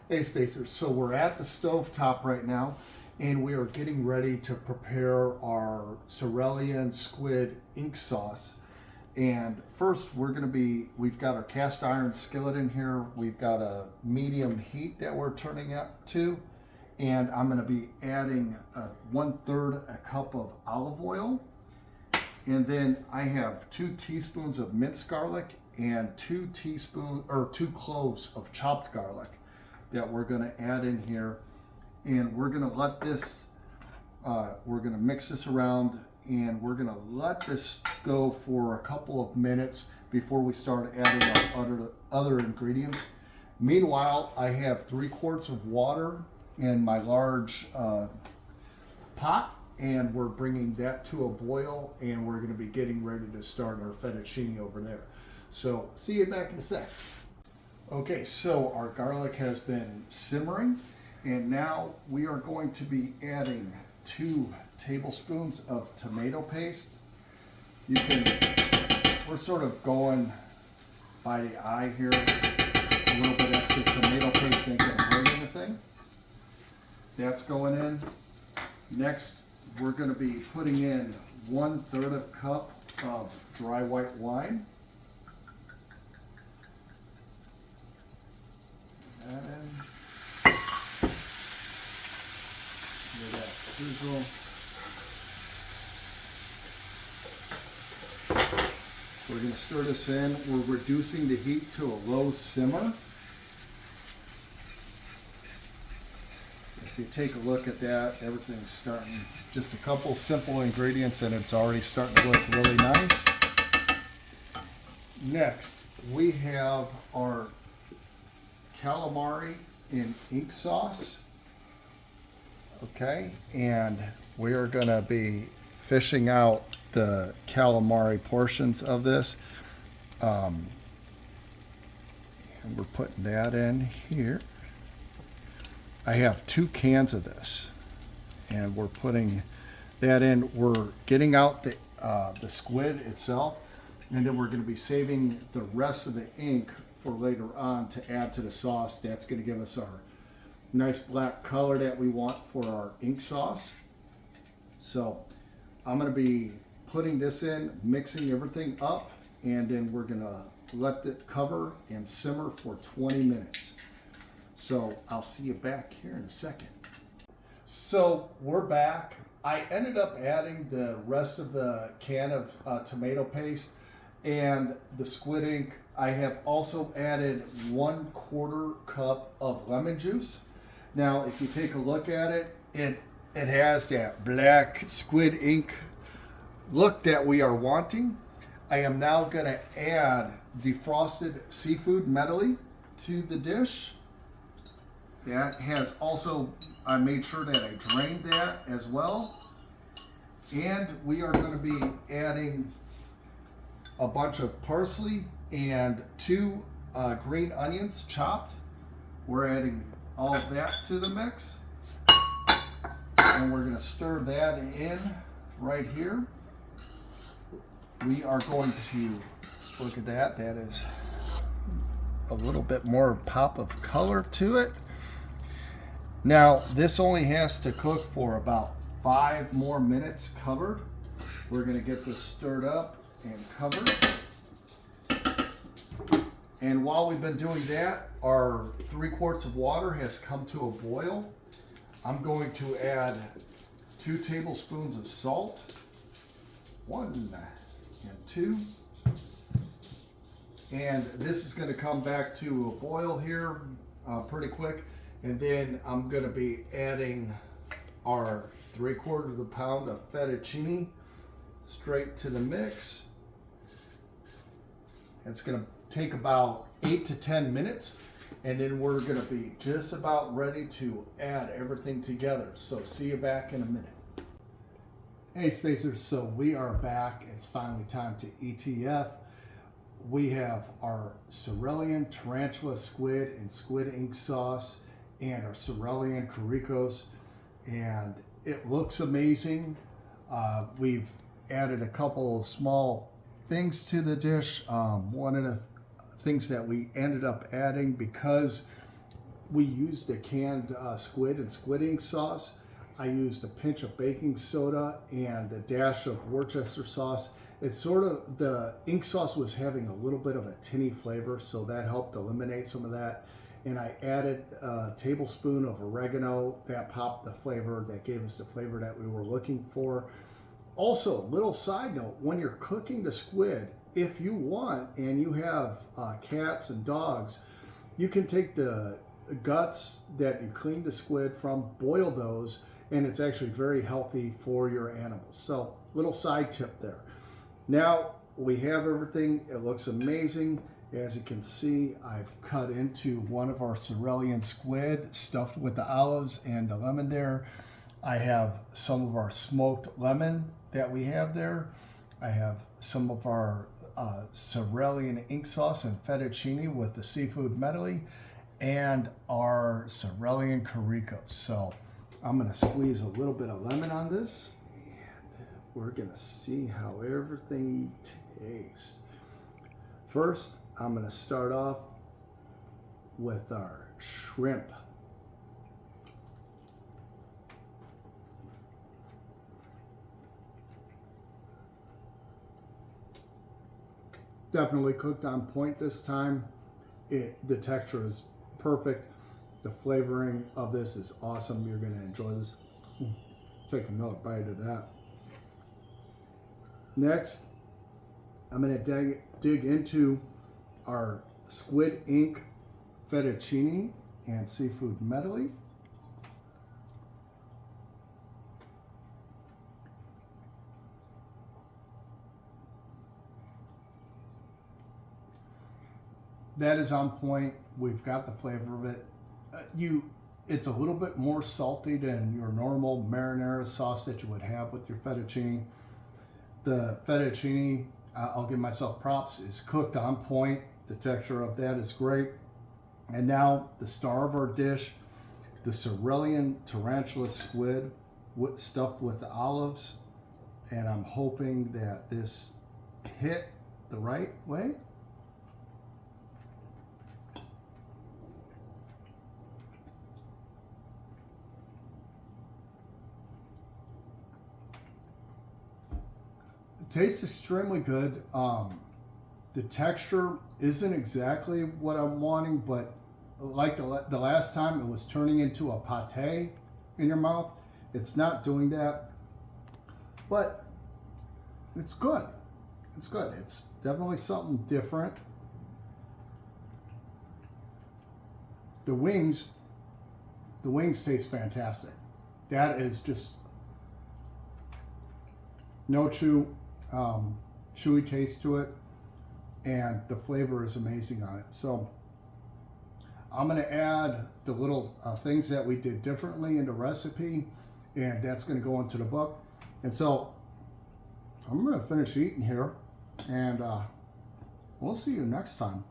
Hey Spacers, so we're at the stove top right now and we are getting ready to prepare our Sirelian squid ink sauce. And first we've got our cast iron skillet in here. We've got a medium heat that we're turning up to. And I'm gonna be adding 1/3 a cup of olive oil. And then I have 2 teaspoons of minced garlic and 2 cloves of chopped garlic that we're going to add in here, and we're going to let this we're going to mix this around, and we're going to let this go for a couple of minutes before we start adding our other ingredients. Meanwhile, I have 3 quarts of water in my large pot, and we're bringing that to a boil, and we're going to be getting ready to start our fettuccine over there. So see you back in a sec. Okay, so our garlic has been simmering, and now we are going to be adding 2 tablespoons of tomato paste. We're sort of going by the eye here. A little bit extra tomato paste ain't gonna hurt anything. That's going in. Next, we're gonna be putting in 1/3 of a cup of dry white wine. And let that sizzle. We're going to stir this in. We're reducing the heat to a low simmer. If you take a look at that, everything's starting, just a couple simple ingredients and it's already starting to look really nice. Next, we have our calamari in ink sauce. Okay, and we are going to be fishing out the calamari portions of this. And we're putting that in here. I have 2 cans of this, and we're putting that in. We're getting out the squid itself, and then we're going to be saving the rest of the ink for later on to add to the sauce. That's going to give us our nice black color that we want for our ink sauce. So I'm going to be putting this in, mixing everything up, and then we're going to let it cover and simmer for 20 minutes. So I'll see you back here in a second. So we're back. I ended up adding the rest of the can of tomato paste and the squid ink. I have also added 1/4 cup of lemon juice. Now, if you take a look at it, it has that black squid ink look that we are wanting. I am now going to add defrosted seafood medley to the dish. That has also, I made sure that I drained that as well. And we are going to be adding a bunch of parsley and 2 green onions chopped. We're adding all of that to the mix, and we're going to stir that in right here. We are going to look at that. That is a little bit more pop of color to it. Now this only has to cook for about 5 more minutes covered. We're going to get this stirred up and covered. And while we've been doing that, our 3 quarts of water has come to a boil. I'm going to add 2 tablespoons of salt, 1 and 2. And this is going to come back to a boil here pretty quick. And then I'm going to be adding our 3/4 of a pound of fettuccine straight to the mix. It's going to take about 8 to 10 minutes, and then we're going to be just about ready to add everything together. So see you back in a minute. Hey Spacers, so we are back. It's finally time to ETF. We have our Sirelian tarantula squid and squid ink sauce and our Sirelian Caricos, and it looks amazing. We've added a couple of small things to the dish. One of the things that we ended up adding, because we used the canned squid and squid ink sauce. I used a pinch of baking soda and a dash of Worcester sauce. It's sort of, the ink sauce was having a little bit of a tinny flavor, so that helped eliminate some of that. And I added a tablespoon of oregano. That popped the flavor, that gave us the flavor that we were looking for. Also, little side note, when you're cooking the squid, if you want and you have cats and dogs, you can take the guts that you cleaned the squid from, boil those, and it's actually very healthy for your animals. So, little side tip there. Now we have everything. It looks amazing. As you can see, I've cut into one of our Sirelian squid stuffed with the olives and the lemon there. I have some of our smoked lemon that we have there. I have some of our Sirelian ink sauce and fettuccine with the seafood medley, and our Sirelian Caricos. So I'm gonna squeeze a little bit of lemon on this, and we're gonna see how everything tastes. First, I'm gonna start off with our shrimp. Definitely cooked on point this time. The texture is perfect. The flavoring of this is awesome. You're gonna enjoy this. Take another bite of that. Next, I'm gonna dig into our squid ink fettuccine and seafood medley. That is on point. We've got the flavor of it. It's a little bit more salty than your normal marinara sauce that you would have with your fettuccine. The fettuccine, I'll give myself props, is cooked on point. The texture of that is great. And now the star of our dish, the Sirelian tarantula squid stuffed with the olives. And I'm hoping that this hit the right way. It tastes extremely good. The texture isn't exactly what I'm wanting, but like the last time, it was turning into a pate in your mouth. It's not doing that, but it's good. It's good. It's definitely something different. The wings taste fantastic. That is just no chewy taste to it, and the flavor is amazing on it. So I'm going to add the little things that we did differently in the recipe, and that's going to go into the book. And so I'm going to finish eating here, and we'll see you next time.